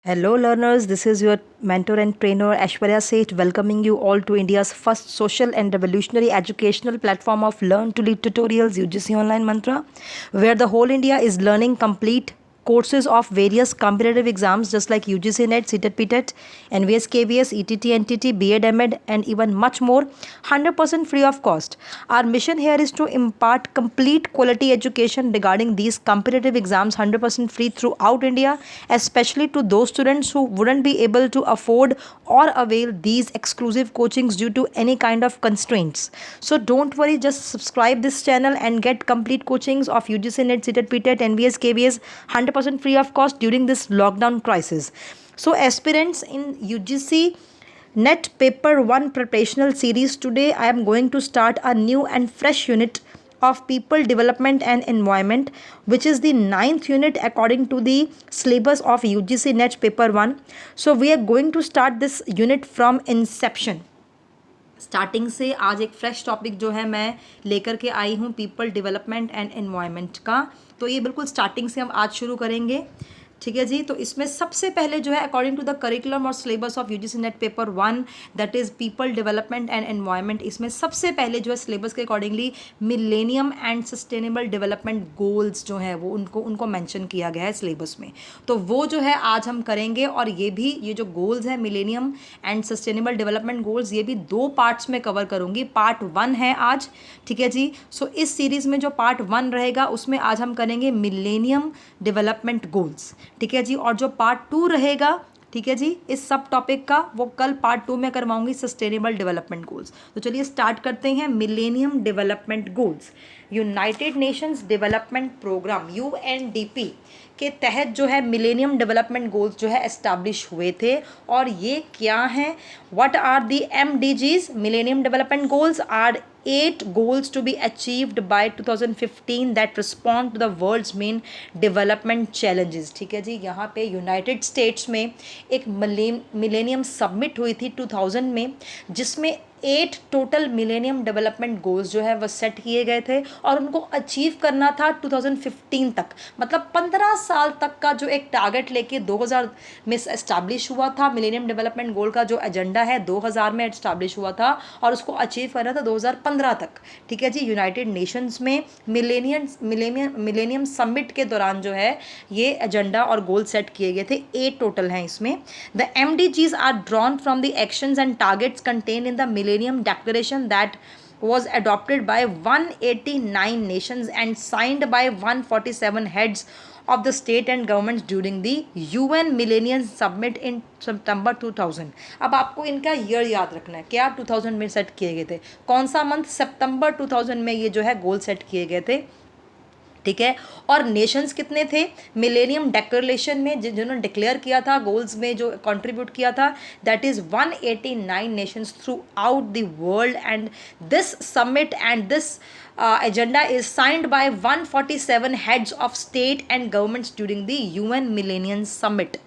Hello, learners. This is your mentor and trainer Aishwarya Seth, welcoming you all to India's first social and revolutionary educational platform of Learn to Lead Tutorials UGC Online Mantra, where the whole India is learning complete courses of various competitive exams just like UGC NET, CTET, PTET, NVS, KVS, ETT, NTT, BEd, MEd, and even much more, 100% free of cost. Our mission here is to impart complete quality education regarding these competitive exams 100% free throughout India, especially to those students who wouldn't be able to afford or avail these exclusive coachings due to any kind of constraints. So don't worry, just subscribe this channel and get complete coachings of UGC NET, CTET, PTET, NVS, KVS 100% free of cost during this lockdown crisis. So aspirants in UGC NET Paper 1 preparational series, today I am going to start a new and fresh unit of people development and environment, which is the 9th unit according to the syllabus of UGC NET Paper 1. So we are going to start this unit from inception. Starting से आज एक fresh topic जो है मैं लेकर के आई हूँ people development and environment का। तो ये बिल्कुल स्टार्टिंग से हम आज शुरू करेंगे, ठीक है जी। तो इसमें सबसे पहले जो है अकॉर्डिंग टू द करिकुलम और syllabus of UGC net paper 1 that is people development and environment, इसमें सबसे पहले जो है सिलेबस के accordingly millennium and sustainable development goals जो है वो उनको मेंशन किया गया है सिलेबस में। तो वो जो है आज हम करेंगे, और ये जो गोल्स है millennium and sustainable development goals, ये भी 2 पार्ट्स में कवर करूँगी। पार्ट 1 है आज, ठीक है जी। सो इस सीरीज़ में जो पार्ट 1 रहेगा उसमें आज हम करेंगे मिलेनियम डेवलपमेंट गोल्स, ठीक है जी। और जो पार्ट 2 रहेगा, ठीक है जी, इस सब टॉपिक का, वो कल पार्ट 2 में करवाऊंगी सस्टेनेबल डेवलपमेंट गोल्स। तो चलिए स्टार्ट करते हैं। Millennium development goals United Nations development programme UNDP के तहत जो है मिलेनियम डेवलपमेंट गोल्स जो है एस्टैब्लिश हुए थे। और ये क्या हैं? What are the MDGs? Millennium development goals are 8 goals to be achieved by 2015 that respond to the world's main development challenges, ठीक है जी। यहाँ पे यूनाइटेड स्टेट्स में एक मिलेनियम सबमिट हुई थी 2000 में, जिसमें 8 टोटल मिलेनियम डेवलपमेंट गोल्स जो है वह सेट किए गए थे और उनको अचीव करना था 2015 तक। मतलब 15 साल तक का जो एक टारगेट लेके 2000 में एस्टैब्लिश हुआ था। मिलेनियम डेवलपमेंट गोल का जो एजेंडा है 2000 में एस्टैब्लिश हुआ था और उसको अचीव करना था 2015 तक, ठीक है जी। यूनाइटेड नेशंस में मिलेनियम समिट के दौरान जो है ये एजेंडा और गोल सेट किए गए थे। 8 टोटल हैं इसमें। The MDGs are drawn from the actions and targets contain in the Millennium Declaration that was adopted by 189 nations and signed by 147 heads of the state and governments during the UN Millennium Summit in September 2000। अब आपको इनका year याद रखना है। क्या 2000 में set किए गए थे? कौन सा मंथ? सितंबर 2000 में ये जो है गोल सेट किए गए थे, ठीक है। और नेशंस कितने थे? मिलेनियम डेक्लेरेशन में जिन्होंने डिक्लेयर किया था, गोल्स में जो कंट्रीब्यूट किया था, that is 189 Nations through out the world. And this summit and this agenda is signed by 147 heads of state and governments during the UN Millennium Summit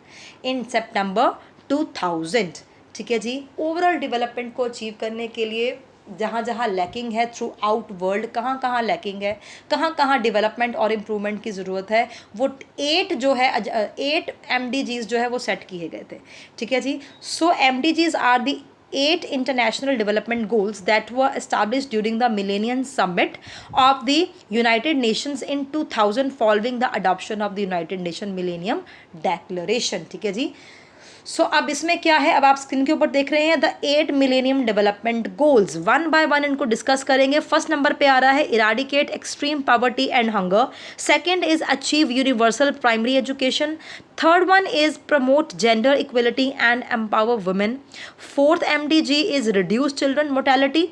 in September 2000, ठीक है जी। Overall development को achieve करने के लिए जहाँ जहाँ lacking है through out world, कहाँ कहाँ लैकिंग है, कहाँ कहाँ डेवलपमेंट और इम्प्रूवमेंट की ज़रूरत है, वो 8 जो है 8 MDGs जो है वो सेट किए गए थे, ठीक है जी। So MDGs are the 8 international development goals that were established during the Millennium Summit of the United Nations in 2000 following the adoption of the United Nations Millennium Declaration, ठीक है जी। सो अब इसमें क्या है, अब आप स्क्रीन के ऊपर देख रहे हैं the 8 millennium development goals. 1 by 1 इनको डिस्कस करेंगे। फर्स्ट नंबर पे आ रहा है eradicate extreme poverty and hunger. Second is achieve universal primary education. Third one is promote gender equality and empower women. Fourth MDG is reduce children mortality.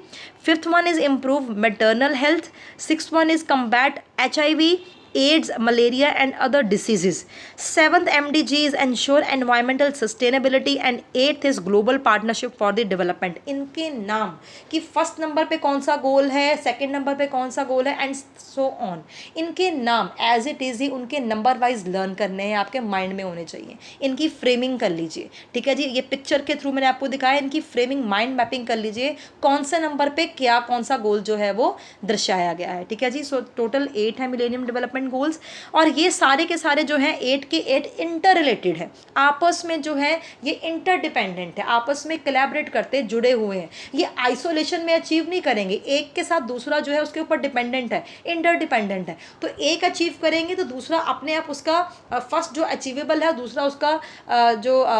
Fifth one is improve maternal health. Sixth one is combat HIV, AIDS, malaria and other diseases. Seventh MDG is ensure environmental sustainability and eighth is global partnership for the development। इनके नाम कि first number पे कौन सा गोल है, second number पे कौन सा गोल है एंड सो ऑन, इनके नाम एज इट इज़ ही उनके नंबर वाइज लर्न करने हैं, आपके माइंड में होने चाहिए। इनकी फ्रेमिंग कर लीजिए, ठीक है जी। ये पिक्चर के थ्रू मैंने आपको दिखाया, इनकी फ्रेमिंग माइंड मैपिंग कर लीजिए, कौन से नंबर पे क्या कौन सा गोल जो है वो दर्शाया गया है, ठीक है जी। सो टोटल 8 है मिलेनियम डेवलपमेंट डेवलपमेंट गोल्स। और ये सारे के सारे जो हैं 8 के 8 इंटर रिलेटेड है, आपस में जो है ये इंटरडिपेंडेंट है, आपस में कोलैबोरेट करते जुड़े हुए हैं। ये आइसोलेशन में अचीव नहीं करेंगे, एक के साथ दूसरा जो है उसके ऊपर डिपेंडेंट है, इंटरडिपेंडेंट है। तो एक अचीव करेंगे तो दूसरा अपने आप उसका फर्स्ट जो अचीवेबल है दूसरा उसका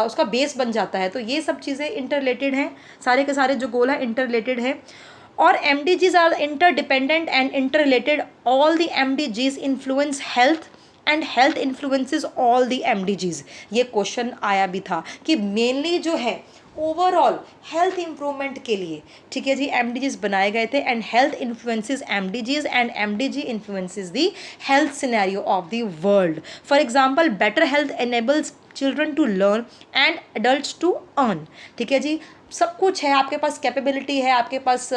उसका बेस बन जाता है। तो ये सब चीज़ें इंटर रिलेटेड हैं, सारे के सारे जो गोल है इंटर रिलेटेड है। और MDGs are interdependent and inter related. All the MDGs influence health and health influences all the MDGs। ये क्वेश्चन आया भी था कि मेनली जो है ओवरऑल हेल्थ इंप्रूवमेंट के लिए, ठीक है जी, MDGs बनाए गए थे। And health influences MDGs and MDG influences the health scenario of the world. For example better health enables children to learn and adults to earn. ठीक है जी, सब कुछ है, आपके पास कैपेबिलिटी है, आपके पास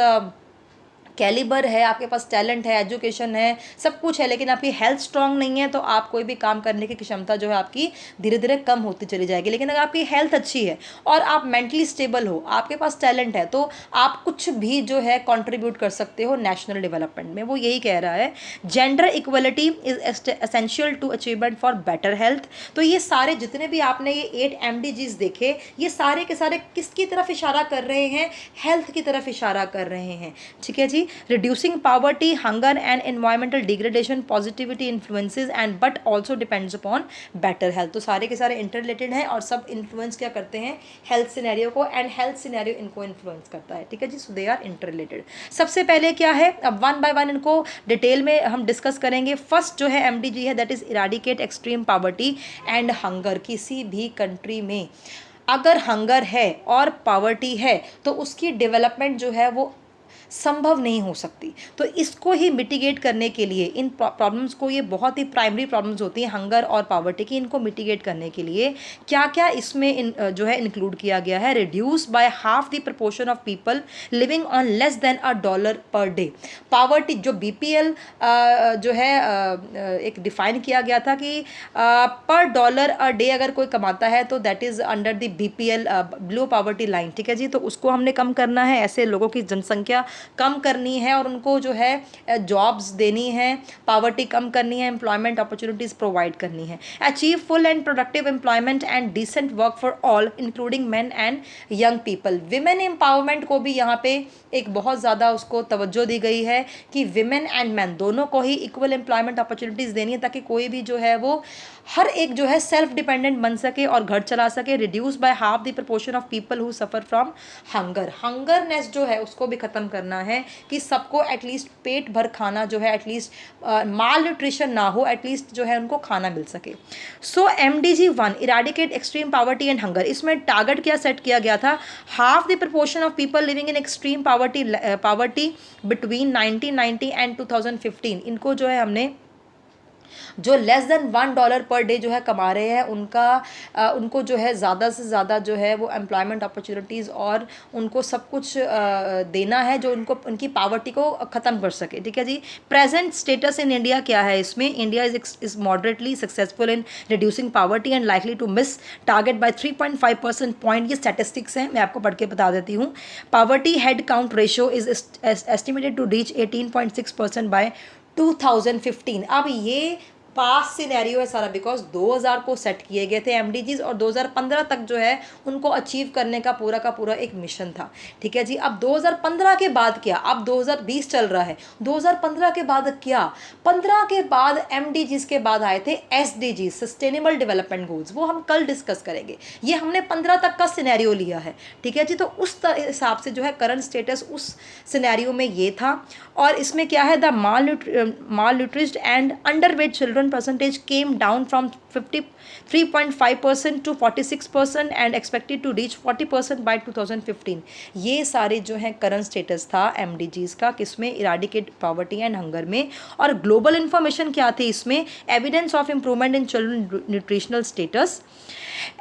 कैलिबर है, आपके पास टैलेंट है, एजुकेशन है, सब कुछ है, लेकिन आपकी हेल्थ स्ट्रांग नहीं है तो आप कोई भी काम करने की क्षमता जो है आपकी धीरे धीरे कम होती चली जाएगी। लेकिन अगर आपकी हेल्थ अच्छी है और आप मेंटली स्टेबल हो, आपके पास टैलेंट है, तो आप कुछ भी जो है कंट्रीब्यूट कर सकते हो नेशनल डेवलपमेंट में। वो यही कह रहा है gender equality is essential to achievement for better health. तो ये सारे जितने भी आपने ये 8 MDGs देखे, ये सारे के सारे किसकी तरफ इशारा कर रहे हैं? हेल्थ की तरफ इशारा कर रहे हैं। ठीक है जी, reducing poverty, hunger and environmental degradation positivity influences and but also depends upon better health। तो सारे के सारे इंटररिलेटेड हैं और सब इन्फ्लुएंस क्या करते हैं? हेल्थ सिनेरियो को, एंड हेल्थ सिनेरियो इनको इन्फ्लुएंस करता है। ठीक है जी, सो दे आर इंटररिलेटेड। सबसे पहले क्या है, अब वन बाय वन इनको डिटेल में हम डिस्कस करेंगे। फर्स्ट जो है MDG है that is eradicate extreme poverty and hunger. किसी भी कंट्री में अगर हंगर है और पॉवर्टी है तो उसकी डेवलपमेंट जो है वो संभव नहीं हो सकती। तो इसको ही मिटिगेट करने के लिए, इन प्रॉब्लम्स को, ये बहुत ही प्राइमरी प्रॉब्लम्स होती हैं हंगर और पॉवर्टी की, इनको मिटिगेट करने के लिए क्या क्या इसमें जो है इंक्लूड किया गया है? Reduce by half the proportion of people living on less than $1 per day. Poverty जो BPL जो है एक डिफाइन किया गया था कि पर डॉलर अ डे अगर कोई कमाता है तो that is under the BPL below poverty line. ठीक है जी, तो उसको हमने कम करना है, ऐसे लोगों की जनसंख्या कम करनी है और उनको जो है जॉब्स देनी है, पावर्टी कम करनी है, एम्प्लॉयमेंट अपॉर्चुनिटीज़ प्रोवाइड करनी है। Achieve full and productive employment and decent work for all including men and young people. Women empowerment को भी यहाँ पे एक बहुत ज़्यादा उसको तवज्जो दी गई है कि विमेन एंड मैन दोनों को ही इक्वल एम्प्लॉयमेंट अपॉर्चुनिटीज़ देनी है ताकि कोई भी जो है वो हर एक जो है सेल्फ डिपेंडेंट बन सके और घर चला सके। Reduce by half the proportion of people who suffer from hunger. Hungerness जो है उसको भी ख़त्म करना है कि सबको एटलीस्ट पेट भर खाना जो है, एटलीस्ट माल न्यूट्रिशन ना हो, एटलीस्ट जो है उनको खाना मिल सके। सो MDG 1 eradicate extreme poverty and hunger, इसमें टारगेट क्या सेट किया गया था? Half the proportion of people living in extreme poverty between 1990 and 2015। इनको जो है हमने जो लेस देन $1 पर डे जो है कमा रहे हैं उनको जो है ज़्यादा से ज़्यादा जो है वो एम्प्लॉयमेंट अपॉर्चुनिटीज़ और उनको सब कुछ देना है जो उनकी पावर्टी को ख़त्म कर सके। ठीक है जी, प्रेजेंट स्टेटस इन इंडिया क्या है इसमें? India is moderately successful in reducing poverty and likely to miss target by 3.5% point. ये स्टैटिस्टिक्स हैं, मैं आपको पढ़ के बता देती हूँ। Poverty head count ratio is estimated to reach 18.6% by 2015। अब ये पास सिनेरियो है सारा, बिकॉज 2000 को सेट किए गए थे MDGs और 2015 तक जो है उनको अचीव करने का पूरा एक मिशन था। ठीक है जी, अब 2015 के बाद क्या? अब 2020 चल रहा है, 2015 के बाद क्या? 15 के बाद MDGs के बाद आए थे SDGs सस्टेनेबल डेवलपमेंट गोल्स, वो हम कल डिस्कस करेंगे। ये हमने 15 तक का सिनेरियो लिया है। ठीक है जी, तो उस हिसाब से जो है करंट स्टेटस उस सिनेरियो में ये था। और इसमें क्या है? The malnourished and underweight children percentage came down from 53.5% to 46% and expected to reach 40% by 2015। ये सारे जो हैं करंट स्टेटस था MDGs का, किसमें? इराडिकेट पॉवर्टी एंड हंगर में। और ग्लोबल इन्फॉर्मेशन क्या थी इसमें? Evidence of improvement in children nutritional status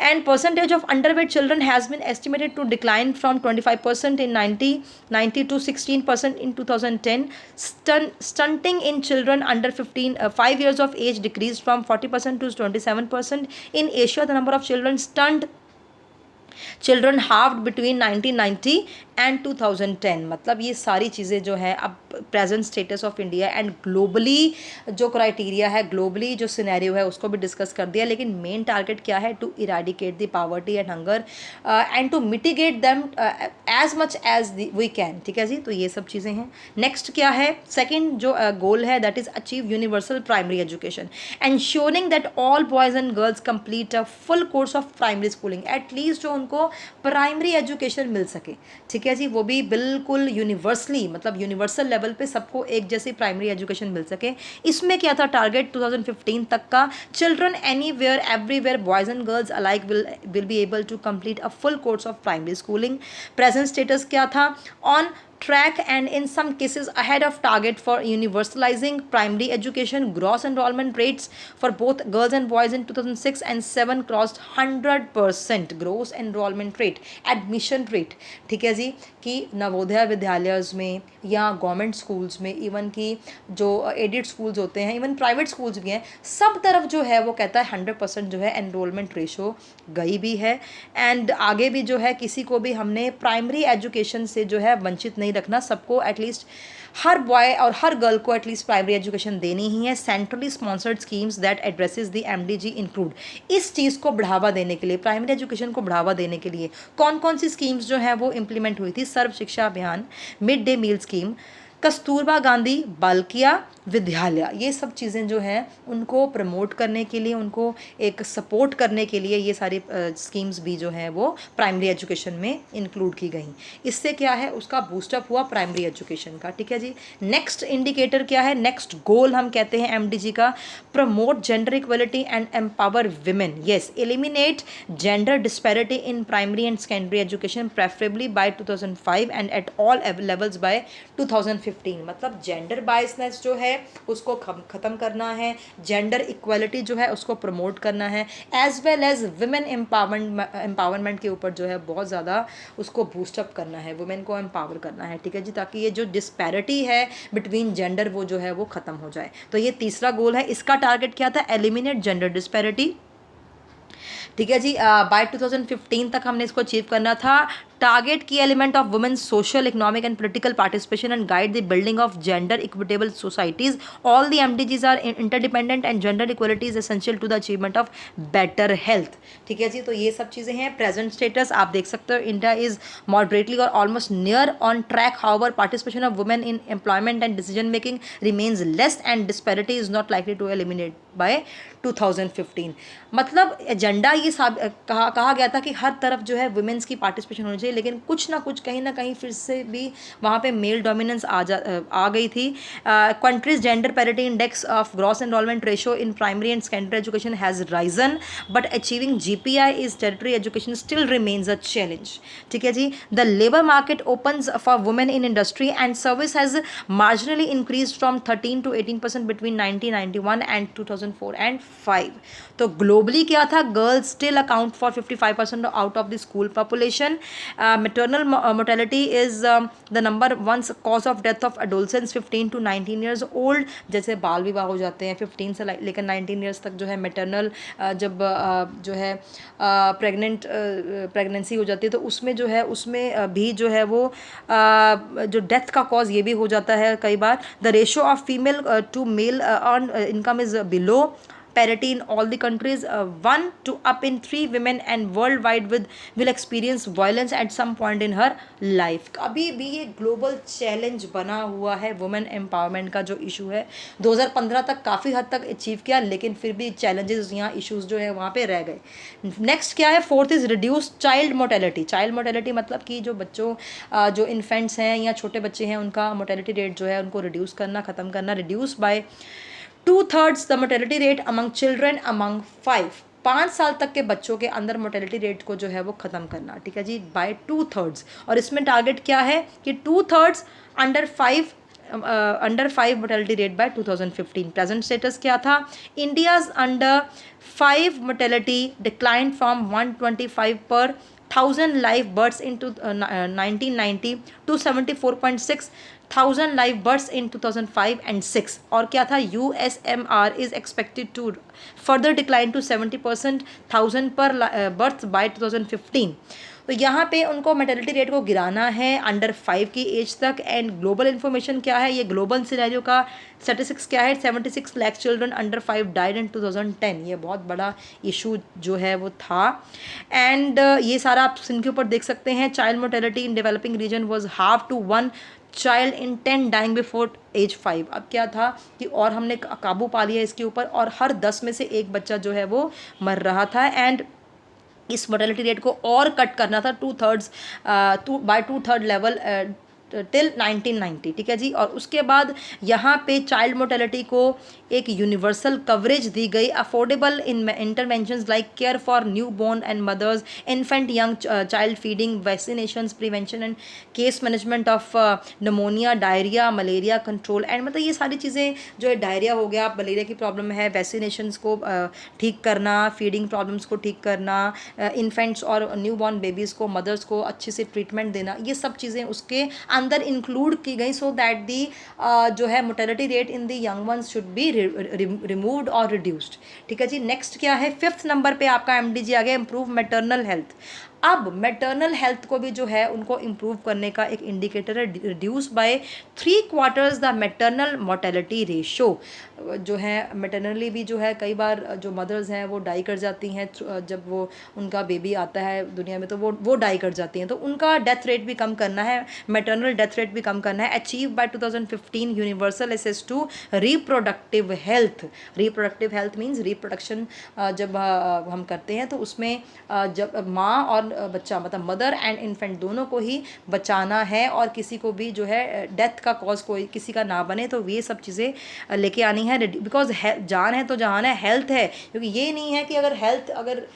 and percentage of underweight children has been estimated to decline from 25% in 1990 to 16% in 2010. Stunting in children under 5 years of age decreased from 40% to 27%. In Asia, the number of children halved between 1990 and 2010, मतलब ये सारी चीज़ें जो है अब present status of India and globally जो criteria है, globally जो सिनेरियो है उसको भी डिस्कस कर दिया। लेकिन मेन टारगेट क्या है? To eradicate the poverty and hunger and to mitigate them as much as we can. ठीक है जी, तो ये सब चीज़ें हैं। नेक्स्ट क्या है? सेकेंड जो गोल है that is achieve universal primary education, ensuring that all boys and girls complete a full course of primary schooling, at least जो उनको प्राइमरी एजुकेशन मिल सके। ठीक है जी, वो भी बिल्कुल यूनिवर्सली, मतलब यूनिवर्सल लेवल पे सबको एक जैसी प्राइमरी एजुकेशन मिल सके। इसमें क्या था टारगेट 2015 तक का? Children anywhere everywhere boys and girls alike will be able to complete a full course of primary schooling. Present status क्या था? On track and in some cases ahead of target for universalizing primary education. Gross enrollment rates for both girls and boys in 2006 and 7 crossed 100% gross enrollment rate, admission rate। ठीक है जी, कि नवोदय विद्यालय में या government schools में, even कि जो added schools होते हैं, इवन प्राइवेट स्कूल्स भी हैं, सब तरफ जो है वो कहता है 100% जो है एनरोलमेंट रेशो गई भी है। एंड आगे भी जो है किसी को भी हमने प्राइमरी एजुकेशन से जो है वंचित नहीं रखना, सबको एटलीस्ट हर बॉय और हर गर्ल को एटलीस्ट प्राइमरी एजुकेशन देनी ही है। Centrally sponsored schemes that addresses the MDG include, इस चीज़ को बढ़ावा देने के लिए, प्राइमरी एजुकेशन को बढ़ावा देने के लिए कौन कौन सी स्कीम्स जो है वो इम्प्लीमेंट हुई थी? Sarva Shiksha Abhiyan, mid day meal scheme, Kasturba Gandhi Balika Vidyalaya, ये सब चीज़ें जो हैं उनको प्रमोट करने के लिए, उनको एक सपोर्ट करने के लिए ये सारी स्कीम्स भी जो हैं वो प्राइमरी एजुकेशन में इंक्लूड की गई। इससे क्या है? उसका बूस्टअप हुआ प्राइमरी एजुकेशन का। ठीक है जी, नेक्स्ट इंडिकेटर क्या है? नेक्स्ट गोल हम कहते हैं एमडीजी का, promote gender equality and empower women. Yes, eliminate gender disparity in primary and secondary education preferably by 2005 and at all levels by 2015। मतलब जेंडर बायसनेस जो है उसको ख़त्म करना है, जेंडर इक्वलिटी जो है उसको प्रमोट करना है, as well as women empowerment के ऊपर जो है बहुत ज़्यादा उसको बूस्टअप करना है, वुमेन को एम्पावर करना है। ठीक है जी, ताकि ये जो डिस्पैरिटी है बिटवीन जेंडर वो जो है वो ख़त्म हो जाए। तो ये तीसरा गोल है। इसका टारगेट क्या था? Eliminate gender disparity. ठीक है जी, बाय 2015 तक हमने इसको अचीव करना था। टारगेट की element of women social economic and political participation and guide the building of gender equitable societies. All the MDGs are interdependent and gender equality is essential to the achievement of better health. ठीक है जी, तो ये सब चीज़ें हैं। Present status आप देख सकते हो, इंडिया इज मॉडरेटली और almost near on track. However participation of women in employment and decision making remains less and disparity is not likely to eliminate by 2015। मतलब एजेंडा ये कहा गया था कि हर तरफ जो है वुमेन्स की पार्टिसिपेशन होनी चाहिए, लेकिन कुछ ना कुछ कहीं ना कहीं फिर से भी वहाँ पे मेल डोमिनेंस आ गई थी। Countries gender parity index of gross enrolment ratio in primary and secondary education has risen, but achieving GPI is tertiary education still remains a challenge. ठीक है जी, the labour market opens for women in industry and service has marginally increase from 13 to 18% between 1991 and 2004 and 5। तो globally क्या था? Girls still account for 55% out of the school population. Maternal mortality is the number one cause of death of adolescence 15 to 19 years old. जैसे बाल विवाह हो जाते हैं 15 से लेकर 19 ईयर्स तक जो है मैटरनल जब जो है प्रेगनेंसी हो जाती है तो उसमें जो है उसमें भी जो है वो जो डेथ का कॉज ये भी हो जाता है कई बार। The ratio of female to male earned income is below parity in all the countries, 1 to up in 3 women and worldwide will experience violence at some point in her life। अभी भी ये ग्लोबल चैलेंज बना हुआ है women empowerment का जो issue है। 2015 तक काफ़ी हद तक अचीव किया, लेकिन फिर भी चैलेंजेस यहाँ इश्यूज जो है वहाँ पे रह गए। नेक्स्ट क्या है? Fourth is reduce child mortality. Child mortality मतलब कि जो बच्चों जो इन्फेंट्स हैं या छोटे बच्चे हैं उनका मोर्टेलिटी रेट जो है उनको रिड्यूस करना, ख़त्म करना। Reduce by 2/3 the mortality rate among children among 5 साल तक के बच्चों के अंदर मोर्टेलिटी रेट को जो है वो ख़त्म करना। ठीक है जी, बाय 2/3। और इसमें टारगेट क्या है कि 2/3 under 5 mortality rate by 2015। Present status क्या था? India's under 5 mortality decline from 125 per 1000 live births in 1990 to 74.6 1000 live births in 2005 and 6। और क्या था? USMR is expected to further decline to 70% 1000 पर बर्थ बाय 2015। तो यहाँ पे उनको मेटर्निटी रेट को गिराना है अंडर 5 की एज तक। एंड ग्लोबल इन्फॉर्मेशन क्या है, ये ग्लोबल सिनेरियो का स्टेटिस्टिक्स क्या है, 76 lakh children under 5 died in 2010। ये बहुत बड़ा इशू जो है वो था। एंड ये सारा आप इनके ऊपर देख सकते हैं। Child mortality in developing region was half to 1 child in 10 dying before age 5। अब क्या था कि और हमने काबू पा लिया इसके ऊपर, और हर 10 में से एक बच्चा जो है वो मर रहा था। एंड इस मोर्टेलिटी रेट को और कट करना था 2/3 बाय 2/3 लेवल टिल 1990, ठीक है जी। और उसके बाद यहाँ पे चाइल्ड मोर्टेलिटी को एक यूनिवर्सल कवरेज दी गई। Affordable in interventions like care for new born and mothers, infant young child feeding, vaccinations, prevention and case management of pneumonia, diarrhoea, malaria control. And मतलब ये सारी चीज़ें जो है, डायरिया हो गया, मलेरिया की प्रॉब्लम है, वैक्सीनेशंस को ठीक करना, फीडिंग प्रॉब्लम्स को ठीक करना, इन्फेंट्स और न्यू बॉर्न बेबीज़ को, मदर्स को अच्छे से ट्रीटमेंट देना, ये सब चीज़ें उसके अंदर इंक्लूड की गई, सो दैट दी जो है mortality rate in the young ones should be removed और रिड्यूस्ड, ठीक है जी। नेक्स्ट क्या है, 5th नंबर पे आपका MDG आ गया, इम्प्रूव मैटरनल हेल्थ। अब मैटरनल हेल्थ को भी जो है उनको इम्प्रूव करने का एक इंडिकेटर है, reduce by 3/4 the maternal mortality ratio. जो है मैटरनली भी जो है कई बार जो मदर्स हैं वो डाई कर जाती हैं, जब वो उनका बेबी आता है दुनिया में तो वो डाई कर जाती हैं, तो उनका डेथ रेट भी कम करना है, मैटरनल डेथ रेट भी कम करना है। Achieve by 2015 universal access to reproductive health. Reproductive health means reproduction जब हम करते हैं तो उसमें जब माँ और बच्चा मतलब मदर एंड इन्फेंट दोनों को ही बचाना है, और किसी को भी जो है डेथ का कॉज कोई किसी का ना बने, तो ये सब चीज़ें लेके आनी है। बिकॉज जान है तो जहान है, हेल्थ है, क्योंकि ये नहीं है कि अगर हेल्थ अगर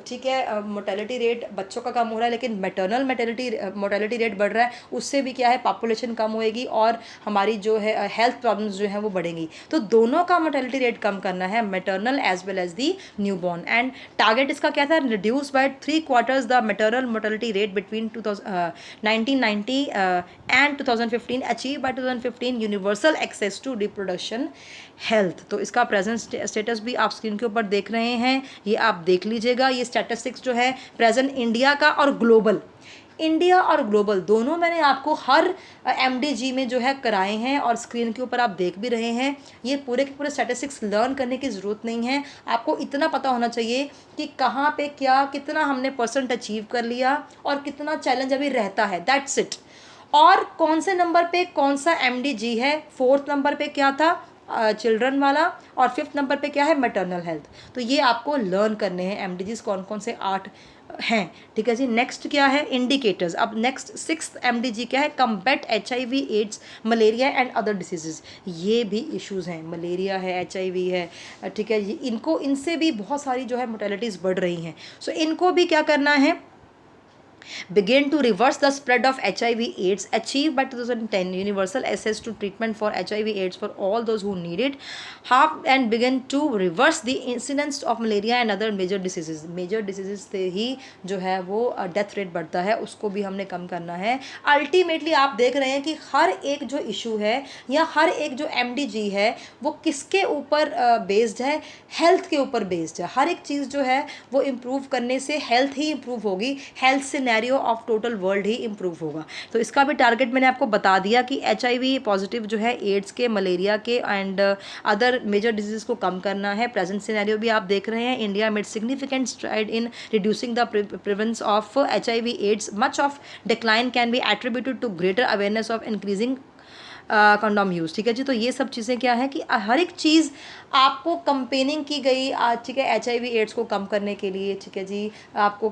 ठीक है मोर्टेलिटी रेट बच्चों का कम हो रहा है लेकिन मैटरनल मोर्टेलिटी रेट बढ़ रहा है, उससे भी क्या है पॉपुलेशन कम होएगी और हमारी जो है हेल्थ प्रॉब्लम्स जो हैं वो बढ़ेंगी। तो दोनों का मोर्टेलिटी रेट कम करना है, maternal as well as the new born. And target इसका क्या था, reduce by 3/4 the maternal mortality rate between 1990 and 2015, achieve by 2015 universal access to reproduction health. तो इसका प्रेजेंट स्टेटस भी आप स्क्रीन के ऊपर देख रहे हैं, ये आप देख लीजिएगा। ये स्टैटिस्टिक्स जो है प्रेजेंट इंडिया का और ग्लोबल, इंडिया और ग्लोबल दोनों मैंने आपको हर MDG में जो है कराए हैं, और स्क्रीन के ऊपर आप देख भी रहे हैं। ये पूरे के पूरे स्टैटिस्टिक्स लर्न करने की ज़रूरत नहीं है, आपको इतना पता होना चाहिए कि कहाँ पे क्या कितना हमने % अचीव कर लिया और कितना चैलेंज अभी रहता है, दैट्स इट। और कौन से नंबर पे कौन सा MDG है, 4th नंबर पे क्या था चिल्ड्रन वाला, और 5th नंबर पे क्या है मैटरनल हेल्थ। तो ये आपको लर्न करने हैं MDGs कौन कौन से 8 हैं, ठीक है जी। नेक्स्ट क्या है, इंडिकेटर्स। अब नेक्स्ट 6th MDG क्या है, combat HIV, AIDS, malaria and other diseases. ये भी इश्यूज़ हैं, मलेरिया है, HIV है, ठीक है जी। इनको इनसे भी बहुत सारी जो है मोर्टेलिटीज़ बढ़ रही हैं, सो इनको भी क्या करना है, begin to reverse the spread of HIV AIDS, achieved by 2010 universal access to treatment for HIV AIDS for all those who need it, have and begin to reverse the incidence of malaria and other major diseases। major diseases से ही जो है वो death rate बढ़ता है, उसको भी हमने कम करना है। अल्टीमेटली आप देख रहे हैं कि हर एक जो इशू है या हर एक जो MDG है वो किसके ऊपर बेस्ड है, हेल्थ के ऊपर बेस्ड है। हर एक चीज़ जो है वो इम्प्रूव करने से हेल्थ ही इम्प्रूव होगी, हेल्थ से of total world he improve होगा। तो इसका भी टारगेट मैंने आपको बता दिया कि HIV पॉजिटिव जो है एड्स के, मलेरिया के एंड अदर मेजर डिजीज को कम करना है। प्रेजेंट सिनेरियो भी आप देख रहे हैं, India made significant stride in reducing the prevalence of HIV AIDS, much of decline can be attributed to greater awareness of increasing condom use, ठीक है जी। तो ये सब चीज़ें क्या है कि हर एक चीज़ आपको कंपेनिंग की गई, ठीक है, HIV एड्स को कम करने के लिए, ठीक है जी, आपको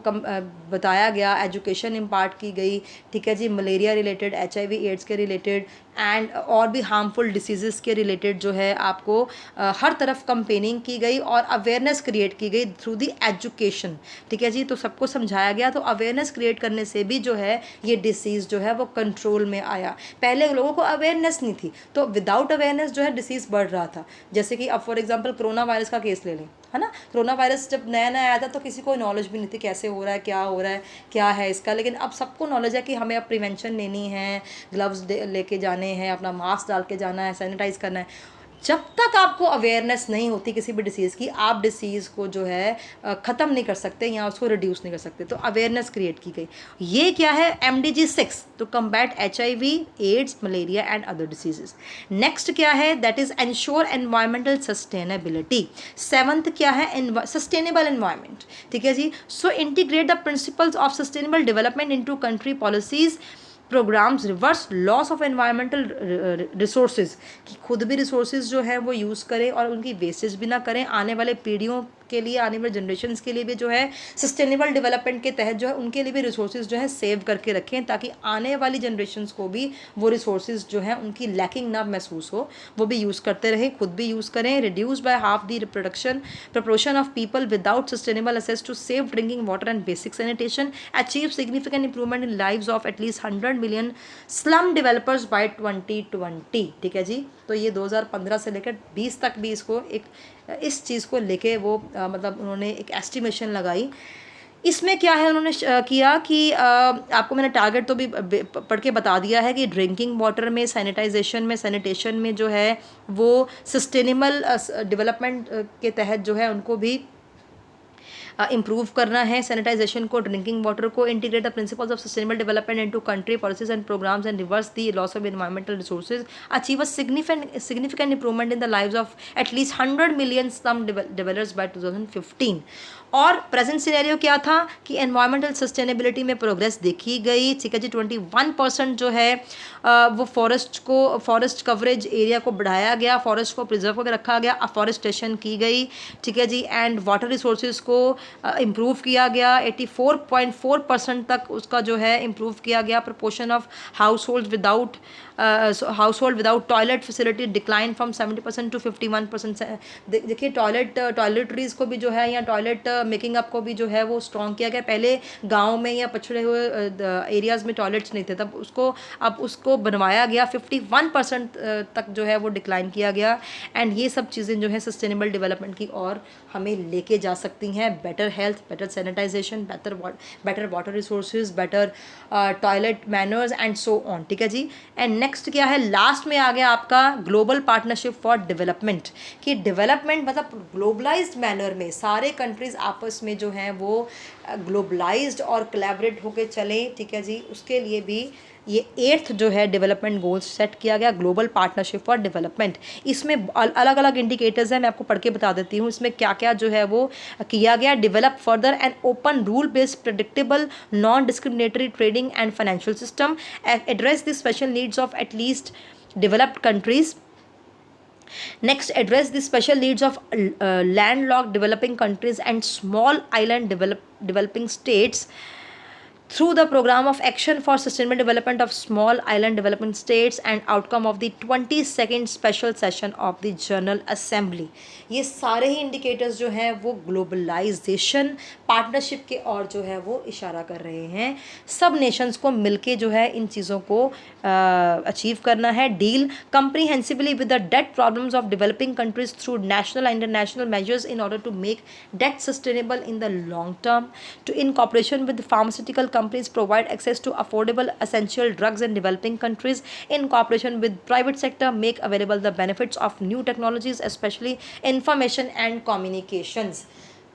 बताया गया, एजुकेशन इम्पार्ट की गई, ठीक है जी, मलेरिया रिलेटेड, HIV एड्स के रिलेटेड एंड और भी हार्मफुल डिसीज़ के रिलेटेड जो है आपको हर तरफ कंपेनिंग की गई और अवेयरनेस क्रिएट की गई थ्रू दी एजुकेशन, ठीक है जी। तो सबको समझाया गया, तो अवेयरनेस क्रिएट करने से भी जो है ये डिसीज़ जो है वो कंट्रोल में आया। पहले लोगों को अवेयरनेस नहीं थी, तो विदाउट अवेयरनेस जो है डिसीज़ बढ़ रहा था। जैसे कि अब फॉर एग्जांपल कोरोना वायरस का केस ले लें, है ना। कोरोना वायरस जब नया नया आया था तो किसी को नॉलेज भी नहीं थी कैसे हो रहा है, क्या हो रहा है, क्या है इसका, लेकिन अब सबको नॉलेज है कि हमें अब प्रिवेंशन लेनी है, ग्लव्स लेके जाने हैं, अपना मास्क डाल के जाना है, सैनिटाइज करना है। जब तक आपको अवेयरनेस नहीं होती किसी भी डिसीज़ की, आप डिसीज़ को जो है ख़त्म नहीं कर सकते या उसको रिड्यूस नहीं कर सकते। तो अवेयरनेस क्रिएट की गई। ये क्या है, MDG 6 to combat HIV, AIDS, malaria and other diseases. Next क्या है, that is ensure environmental sustainability. 7th क्या है, सस्टेनेबल एनवायरमेंट। ठीक है जी। So integrate the principles of sustainable development into country policies, programmes, reverse loss of environmental resources, कि खुद भी रिसोर्सेज जो है वो यूज़ करें और उनकी वेस्टेज भी ना करें, आने वाले पीढ़ियों के लिए, आने वाले जनरेशन्स के लिए भी जो है सस्टेनेबल डेवलपमेंट के तहत जो है उनके लिए भी रिसोर्सेज जो है सेव करके रखें, ताकि आने वाली जनरेशन्स को भी वो रिसोर्सेज जो है उनकी लैकिंग ना महसूस हो, वो भी यूज़ करते रहें, खुद भी यूज़ करें। Reduce by half the proportion of people without sustainable access to safe drinking water and basic sanitation, achieve significant improvement in lives of at least 100 million slum developers by 2020। ठीक है जी। तो ये 2015 से लेकर 20 तक भी इसको एक इस चीज़ को लेके वो मतलब उन्होंने एक एस्टिमेशन लगाई। इसमें क्या है, उन्होंने किया कि आपको मैंने टारगेट तो भी पढ़ के बता दिया है कि ड्रिंकिंग वाटर में, सैनिटेशन में जो है वो सस्टेनेबल डेवलपमेंट के तहत जो है उनको भी इम्प्रूव करना है सैनिटाइजेशन को, ड्रिंकिंग वाटर को। Integrate the principles of sustainable development into country policies and programmes and reverse the loss of environmental resources, achieve a significant improvement in the lives of at least 100 million slum dwellers by 2015। और present scenario क्या था कि environmental sustainability में progress देखी गई। ठीक है जी। 21% जो है वो फॉरेस्ट कवरेज एरिया को बढ़ाया गया, फॉरेस्ट को प्रिजर्व करके रखा गया, अफॉरेस्टेशन की गई। ठीक है जी। एंड वाटर रिसोर्सेज को इम्प्रूव किया गया, 84.4% तक उसका जो है इम्प्रूव किया गया। Proportion of house hold without toilet facility decline from 70% to 51%। देखिए टॉयलेटरीज को भी जो है या टॉयलेट मेकिंग अप को भी जो है वो स्ट्रॉन्ग किया गया। पहले गांव में या पछड़े हुए एरियाज़ में टॉयलेट्स नहीं थे, तब उसको बनवाया गया, 51% तक जो है वो डिक्लाइन किया गया। एंड ये सब चीज़ें जो है सस्टेनेबल डेवलपमेंट की और हमें लेके जा सकती हैं। Better health, better sanitisation, better water resources, better toilet manners and so on. ठीक है जी। एंड नेक्स्ट क्या है, लास्ट में आ गया आपका ग्लोबल पार्टनरशिप फॉर डेवलपमेंट, कि डेवलपमेंट मतलब ग्लोबलाइज्ड मैनर में सारे कंट्रीज आपस में जो हैं वो ग्लोबलाइज्ड और कोलैबोरेट होकर चलें। ठीक है जी। उसके लिए भी ये 8th जो है डेवलपमेंट गोल्स सेट किया गया, ग्लोबल पार्टनरशिप फॉर डेवलपमेंट। इसमें अलग अलग इंडिकेटर्स हैं, मैं आपको पढ़ के बता देती हूँ इसमें क्या क्या जो है वो किया गया। Develop further and open rule based predictable non discriminatory trading and financial system, address the special needs of at least developed countries। Next, address the special needs of landlocked developing countries and small island developing states through the program of action for sustainable development of small island developing states and outcome of the 22nd special session of the General Assembly। ये सारे ही indicators जो हैं वो globalisation partnership के और जो है वो इशारा कर रहे हैं। सब नेशंस को मिलके जो है इन चीज़ों को अचीव करना है। Deal comprehensively with the debt problems of developing countries through national and international measures in order to make debt sustainable in the long term, to in cooperation with pharmaceutical companies provide access to affordable essential drugs in developing countries, in cooperation with private sector make available the benefits of new technologies especially information and communications।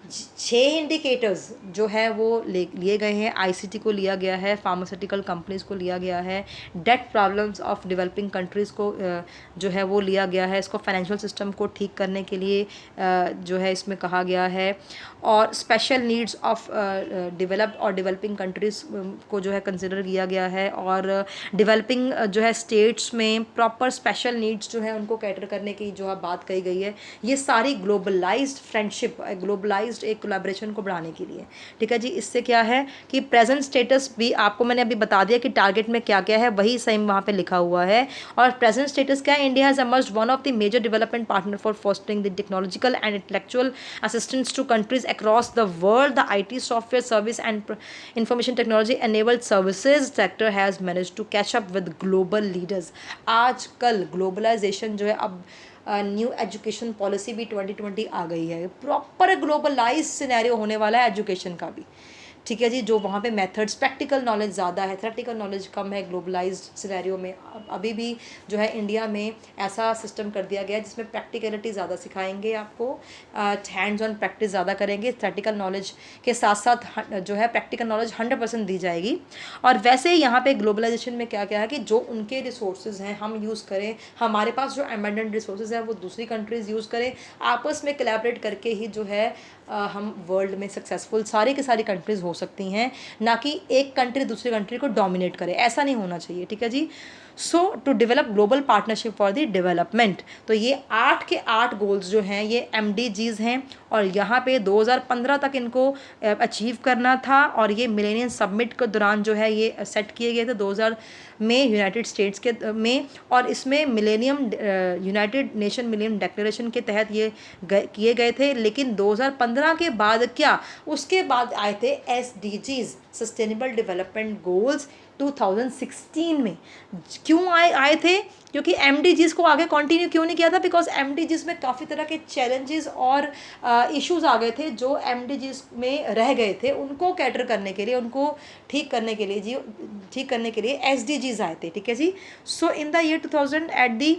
6 indicators जो है वो लिए गए हैं। ICT को लिया गया है, फार्मास्यूटिकल कंपनीज को लिया गया है, debt problems of developing countries को जो है वो लिया गया है, इसको फाइनेंशियल सिस्टम को ठीक करने के लिए जो है इसमें कहा गया है, और स्पेशल नीड्स ऑफ डेवलप्ड और डेवलपिंग कंट्रीज़ को जो है कंसिडर किया गया है, और डेवलपिंग जो है स्टेट्स में प्रॉपर स्पेशल नीड्स जो है उनको कैटर करने की जो है बात कही गई है। ये सारी ग्लोबलाइज्ड फ्रेंडशिप, ग्लोबलाइज्ड एक कोलैबोरेशन को बढ़ाने के लिए। ठीक है जी। इससे क्या है कि प्रेजेंट स्टेटस भी आपको मैंने अभी बता दिया कि टारगेट में क्या क्या है, वही सेम वहाँ पे लिखा हुआ है। और प्रेजेंट स्टेटस क्या है, India has emerged one of the major development partner for fostering the technological and intellectual assistance to countries across the world। The IT software service and information technology enabled services sector has managed to catch up with global leaders। आजकल globalisation जो है, अब new education policy भी 2020 आ गई है, proper globalise scenario होने वाला है एजुकेशन का भी। ठीक है जी, जो वहाँ पे मेथड्स, प्रैक्टिकल नॉलेज ज़्यादा है, थ्योरेटिकल नॉलेज कम है ग्लोबलाइज्ड सिनेरियो में। अभी भी जो है इंडिया में ऐसा सिस्टम कर दिया गया है जिसमें प्रैक्टिकलिटी ज़्यादा सिखाएंगे आपको, हैंड्स ऑन प्रैक्टिस ज़्यादा करेंगे, थ्योरेटिकल नॉलेज के साथ साथ जो है प्रैक्टिकल नॉलेज 100% दी जाएगी। और वैसे ही यहाँ पे ग्लोबलाइजेशन में क्या क्या है कि जो उनके रिसोर्सेज हैं हम यूज़ करें, हमारे पास जो एबंडेंट रिसोर्सेज है वो दूसरी कंट्रीज़ यूज़ करें, आपस में कोलैबोरेट करके ही जो है हम वर्ल्ड में सक्सेसफुल सारी की सारी कंट्रीज़ हो सकती हैं, ना कि एक कंट्री दूसरी कंट्री को डोमिनेट करे, ऐसा नहीं होना चाहिए। ठीक है जी। So to develop global partnership for the development, तो ये 8 के 8 गोल्स जो हैं ये MDGs हैं, और यहाँ पे 2015 तक इनको अचीव करना था, और ये मिलेनियम समिट के दौरान जो है ये सेट किए गए थे 2000 में यूनाइटेड स्टेट्स के में, और इसमें millennium United nation millennium declaration के तहत ये किए गए थे। लेकिन 2015 के बाद क्या, उसके बाद आए थे SDGs, सस्टेनेबल डेवलपमेंट गोल्स 2016 में। क्यों आए थे? क्योंकि MDGs को आगे कंटिन्यू क्यों नहीं किया था? बिकॉज MDGs में काफ़ी तरह के चैलेंजेस और इश्यूज आ गए थे जो MDGs में रह गए थे, उनको कैटर करने के लिए, उनको ठीक करने के लिए SDGs आए थे। ठीक है जी। So in the year 2000 at the,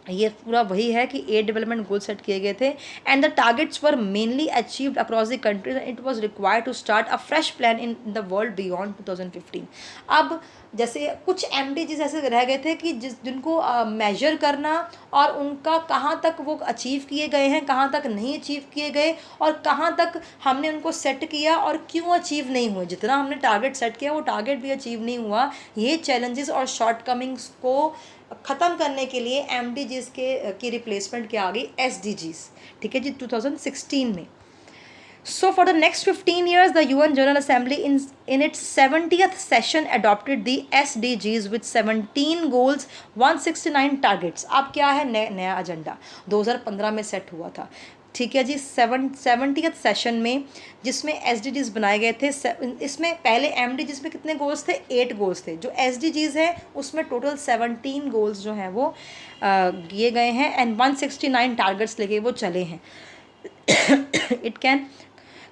ये पूरा वही है कि 8 डेवलपमेंट गोल सेट किए गए थे, and the targets were mainly achieved across the countries and it was required to start a fresh plan in the world beyond 2015। अब जैसे कुछ MDGs ऐसे रह गए थे कि जिनको मेजर करना, और उनका कहाँ तक वो अचीव किए गए हैं, कहाँ तक नहीं अचीव किए गए, और कहाँ तक हमने उनको सेट किया और क्यों अचीव नहीं हुए। जितना हमने टारगेट सेट किया वो टारगेट भी अचीव नहीं हुआ। ये चैलेंजेस और शॉर्टकमिंग्स को ख़त्म करने के लिए MDGs की रिप्लेसमेंट क्या आ गई, SDGs। ठीक है जी, 2016 में। So for the next 15 years, the UN General Assembly in its 70th session adopted the SDGs with 17 goals, 169 targets। अब क्या है, नया एजेंडा 2015 में सेट हुआ था। ठीक है जी, 70th सेशन में जिसमें SDGs बनाए गए थे। इसमें पहले MDGs में कितने गोल्स थे, 8 गोल्स थे। जो SDGs है उसमें टोटल 17 गोल्स जो हैं वो किए गए हैं, एंड 169 टारगेट्स लेके वो चले हैं। It can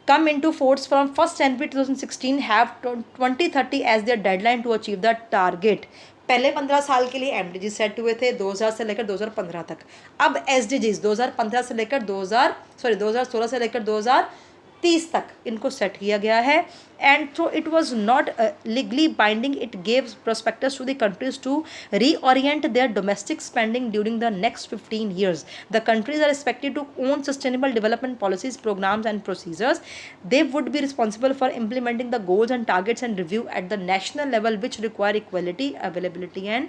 come into force from 1st January 2016, have 2030 as their deadline to achieve the target। पहले 15 साल के लिए MDG सेट हुए थे 2000 से लेकर 2015 तक। अब SDGs 2015 से लेकर 2016 से लेकर 2030 तक इनको सेट किया गया है, and through it was not legally binding, it gave prospectus to the countries to reorient their domestic spending during the next 15 years। The countries are expected to own sustainable development policies, programmes and procedures. They would be responsible for implementing the goals and targets and review at the national level which require equality, availability and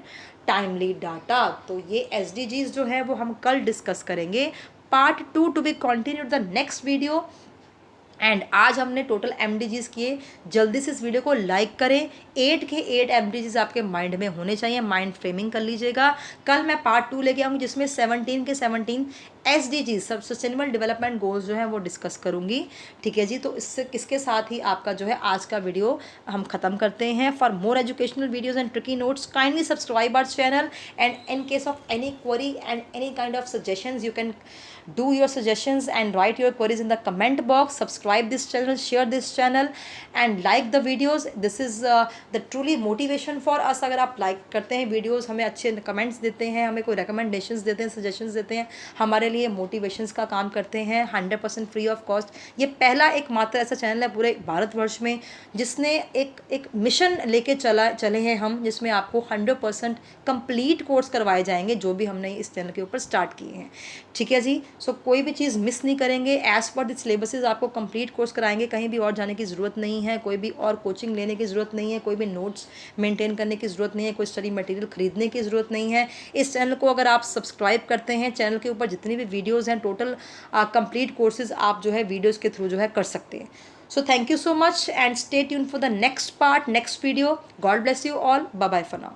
timely data। तो ये SDGs जो है वो हम कल discuss करेंगे। Part 2 to be continued the next video. And आज हमने टोटल MDGs किए। जल्दी से इस वीडियो को लाइक करें। 8 के 8 MDGs आपके माइंड में होने चाहिए, माइंड फ्रेमिंग कर लीजिएगा। कल मैं पार्ट 2 लेके आऊँगी जिसमें 17 के 17 SDGs, सब सस्टेनेबल डेवलपमेंट गोल्स जो है वो डिस्कस करूँगी। ठीक है जी। तो इसके साथ ही आपका जो है आज का वीडियो हम ख़त्म करते हैं। For more educational videos and tricky notes kindly subscribe our channel, and in case of any query and any kind of suggestions you can do your suggestions and write your queries in the comment box। subscribe this channel, share this channel and like the videos। this is the truly motivation for us। अगर आप like करते हैं videos, हमें अच्छे comments देते हैं, हमें कोई recommendations देते हैं, suggestions देते हैं, हमारे लिए मोटिवेशंस का काम करते हैं 100% फ्री ऑफ कॉस्ट। ये पहला एक मात्र ऐसा चैनल है पूरे भारतवर्ष में जिसने एक मिशन लेके चले हैं हम, जिसमें आपको 100% कंप्लीट कोर्स करवाए जाएंगे जो भी हमने इस चैनल के ऊपर स्टार्ट किए हैं। ठीक है जी। सो कोई भी चीज़ मिस नहीं करेंगे। एज़ पर द सिलेबसेस आपको कंप्लीट कोर्स कराएंगे, कहीं भी और जाने की ज़रूरत नहीं है, कोई भी और कोचिंग लेने की ज़रूरत नहीं है, कोई भी नोट्स मेंटेन करने की ज़रूरत नहीं है, कोई स्टडी मटेरियल खरीदने की ज़रूरत नहीं है। इस चैनल को अगर आप सब्सक्राइब करते हैं, चैनल के ऊपर जितनी भी वीडियोज़ हैं टोटल कंप्लीट कोर्सेज आप जो है वीडियोज़ के थ्रू जो है कर सकते हैं। So thank you so much and stay tuned for the next part, next video। God bless you all. Bye bye for now।